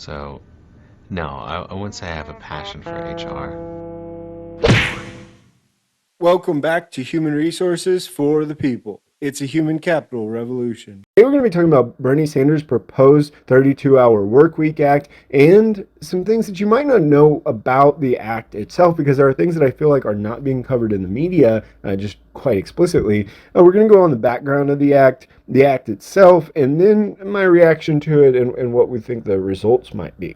So, no, I wouldn't say I have a passion for HR. Welcome back to Human Resources for the People. It's a human capital revolution. Today we're going to be talking about Bernie Sanders' proposed 32-hour work week act and some things that you might not know about the act itself, because there are things that I feel like are not being covered in the media just quite explicitly. We're going to go on the background of the act itself, and then my reaction to it and what we think the results might be.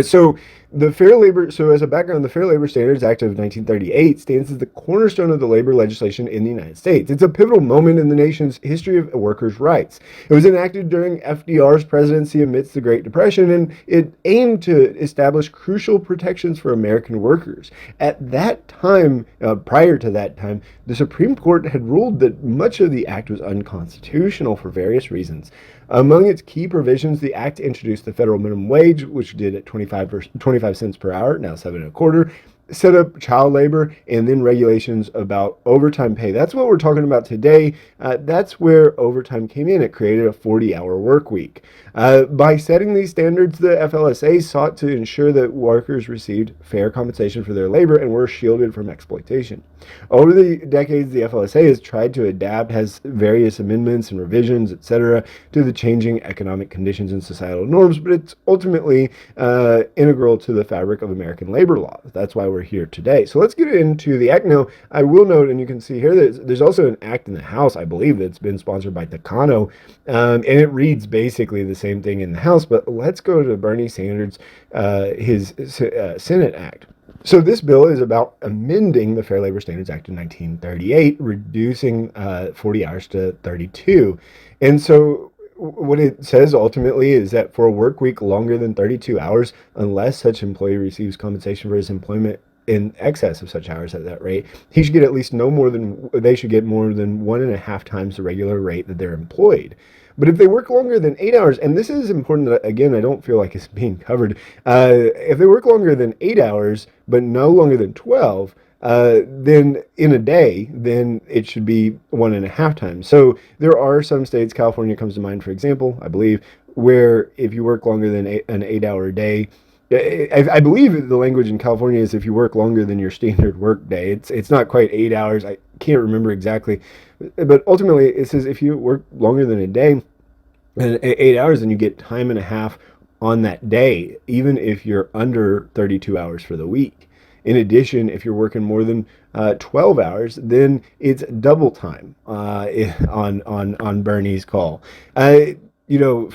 So as a background, the Fair Labor Standards Act of 1938 stands as the cornerstone of the labor legislation in the United States. It's a pivotal moment in the nation's history of workers' rights. It was enacted during FDR's presidency amidst the Great Depression, and it aimed to establish crucial protections for American workers. At that time, prior to that time, the Supreme Court had ruled that much of the act was unconstitutional for various reasons. Among its key provisions, the act introduced the federal minimum wage, which did at 25 cents per hour, now 7 and a quarter, set up child labor, and then regulations about overtime pay. That's what we're talking about today. That's where overtime came in. It created a 40-hour work week. By setting these standards, the FLSA sought to ensure that workers received fair compensation for their labor and were shielded from exploitation. Over the decades, the FLSA has tried to adapt, has various amendments and revisions, etc., to the changing economic conditions and societal norms, but it's ultimately integral to the fabric of American labor law. That's why we're here today. So let's get into the act. Now, I will note, and you can see here, that there's also an act in the House, I believe, that's been sponsored by Takano, and it reads basically the same thing in the House, but let's go to Bernie Sanders' his Senate Act. So this bill is about amending the Fair Labor Standards Act of 1938, reducing 40 hours to 32. And so what it says ultimately is that for a work week longer than 32 hours, unless such employee receives compensation for his employment in excess of such hours at that rate, he should get at least they should get more than 1.5 times the regular rate that they're employed. But if they work longer than 8 hours, and this is important that, again, I don't feel like it's being covered, if they work longer than 8 hours, but no longer than 12, then in a day, then it should be 1.5 times. So there are some states, California comes to mind, for example, I believe, where if you work longer than an 8 hour day, I believe the language in California is if you work longer than your standard work day. It's not quite 8 hours. I can't remember exactly, but ultimately it says if you work longer than a day, and 8 hours, then you get time and a half on that day, even if you're under 32 hours for the week. In addition, if you're working more than 12 hours, then it's double time on Bernie's call. For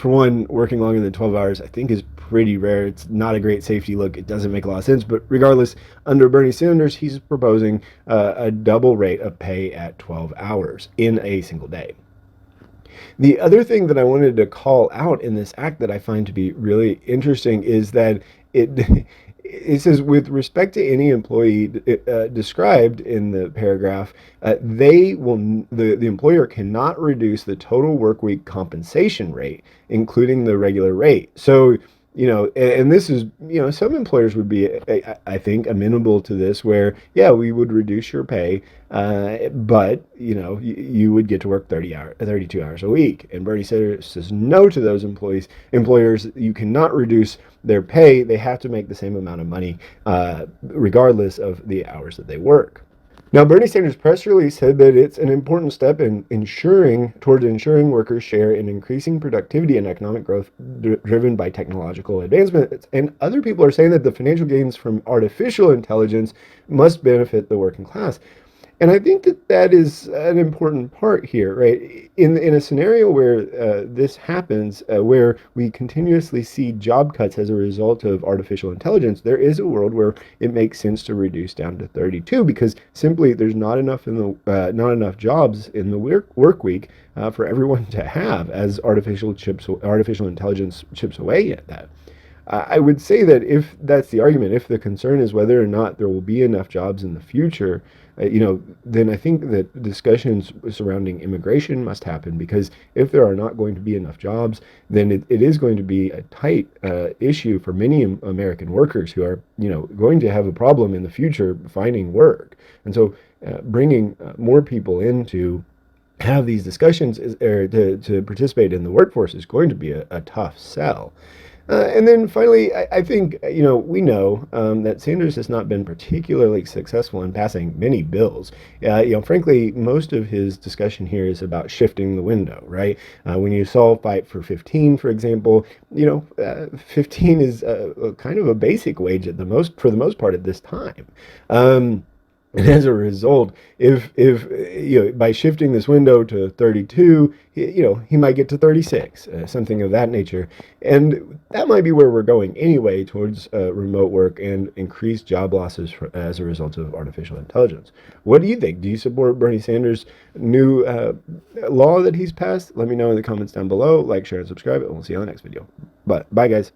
one, working longer than 12 hours, I think, is pretty rare. It's not a great safety look. It doesn't make a lot of sense. But regardless, under Bernie Sanders, he's proposing a double rate of pay at 12 hours in a single day. The other thing that I wanted to call out in this act that I find to be really interesting is that it it says, with respect to any employee described in the paragraph, the employer cannot reduce the total work week compensation rate, including the regular rate. So, and this is, some employers would be, I think, amenable to this, where, yeah, we would reduce your pay, but, you would get to work 32 hours a week. And Bernie Sanders says no to those employers. You cannot reduce their pay. They have to make the same amount of money, regardless of the hours that they work. Now, Bernie Sanders' press release said that it's an important step towards ensuring workers share in increasing productivity and economic growth driven by technological advancement. And other people are saying that the financial gains from artificial intelligence must benefit the working class. And I think that is an important part here, right? In a scenario where this happens, where we continuously see job cuts as a result of artificial intelligence, there is a world where it makes sense to reduce down to 32, because simply there's not enough jobs in the work week for everyone to have, as artificial intelligence chips away at that. I would say that if that's the argument, if the concern is whether or not there will be enough jobs in the future, then I think that discussions surrounding immigration must happen, because if there are not going to be enough jobs, then it is going to be a tight issue for many American workers who are, going to have a problem in the future finding work. And so bringing more people in to have these discussions to participate in the workforce is going to be a tough sell. And then finally, I think, we know that Sanders has not been particularly successful in passing many bills. Frankly, most of his discussion here is about shifting the window, right? When you saw Fight for 15, for example, 15 is kind of a basic wage for the most part at this time. And as a result, if by shifting this window to 32, he might get to 36, something of that nature, and that might be where we're going anyway towards remote work and increased job losses as a result of artificial intelligence. What do you think? Do you support Bernie Sanders' new law that he's passed? Let me know in the comments down below. Like, share, and subscribe, and we'll see you on the next video. But bye, guys.